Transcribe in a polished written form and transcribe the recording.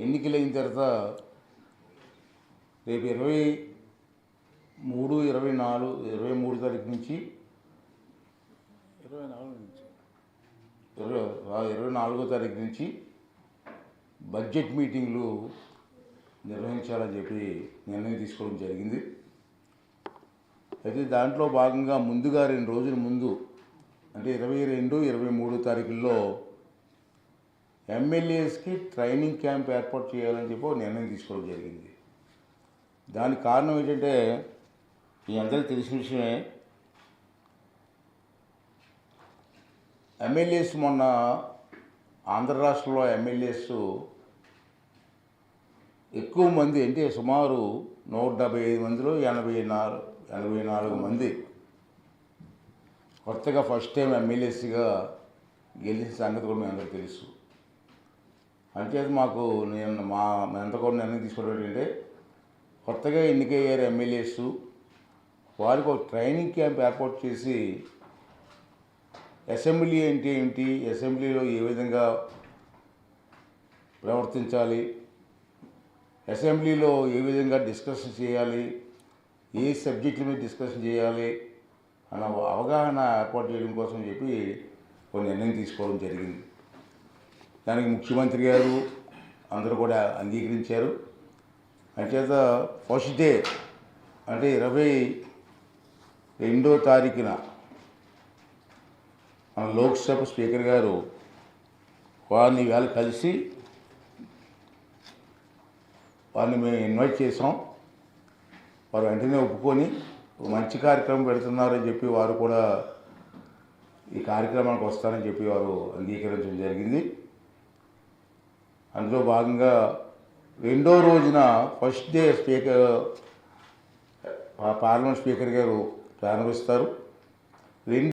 ఎన్నికలైన తర్వాత రేపు 23, 24, 23 తారీఖు నుంచి 24వ తారీఖు నుంచి బడ్జెట్ మీటింగ్లు నిర్వహించాలని చెప్పి నిర్ణయం తీసుకోవడం జరిగింది. అయితే దాంట్లో భాగంగా ముందుగా 2 రోజుల ముందు అంటే 22, 23 తారీఖుల్లో ఎమ్మెల్యేస్కి ట్రైనింగ్ క్యాంప్ ఏర్పాటు చేయాలని చెప్పి నిర్ణయం తీసుకోవడం జరిగింది. దానికి కారణం ఏంటంటే మీ అందరికీ తెలిసిన విషయమే, ఎమ్మెల్యేస్ మొన్న ఆంధ్ర రాష్ట్రంలో ఎమ్మెల్యేస్ ఎక్కువ మంది అంటే సుమారు 175 మందిలో 84 మంది కొత్తగా ఫస్ట్ టైం ఎమ్మెల్యేస్గా గెలిచిన సంగతి కూడా మీ అందరికీ తెలుసు. అంచేత మేమంతా కూడా నిర్ణయం తీసుకోవడం ఏంటంటే కొత్తగా ఎన్నికయ్యారు ఎమ్మెల్యేస్, వారికి ఒక ట్రైనింగ్ క్యాంప్ ఏర్పాటు చేసి అసెంబ్లీ అంటే ఏంటి, అసెంబ్లీలో ఏ విధంగా ప్రవర్తించాలి, అసెంబ్లీలో ఏ విధంగా డిస్కషన్ చేయాలి, ఏ సబ్జెక్టుల మీద డిస్కషన్ చేయాలి అన్న అవగాహన ఏర్పాటు చేయడం కోసం చెప్పి ఒక నిర్ణయం తీసుకోవడం జరిగింది. దానికి ముఖ్యమంత్రి గారు అందరూ కూడా అంగీకరించారు. అంచేత ఫస్ట్ డే అంటే 22వ తారీఖున మన లోక్సభ స్పీకర్ గారు వారిని ఇవాళ కలిసి వారిని మేము ఇన్వైట్ చేసాం. వారు వెంటనే ఒప్పుకొని మంచి కార్యక్రమం పెడుతున్నారని చెప్పి వారు కూడా ఈ కార్యక్రమానికి వస్తారని చెప్పి వారు అంగీకరించడం జరిగింది. అందులో భాగంగా 2వ రోజున ఫస్ట్ డే పార్లమెంట్ స్పీకర్ గారు ప్రారంభిస్తారు.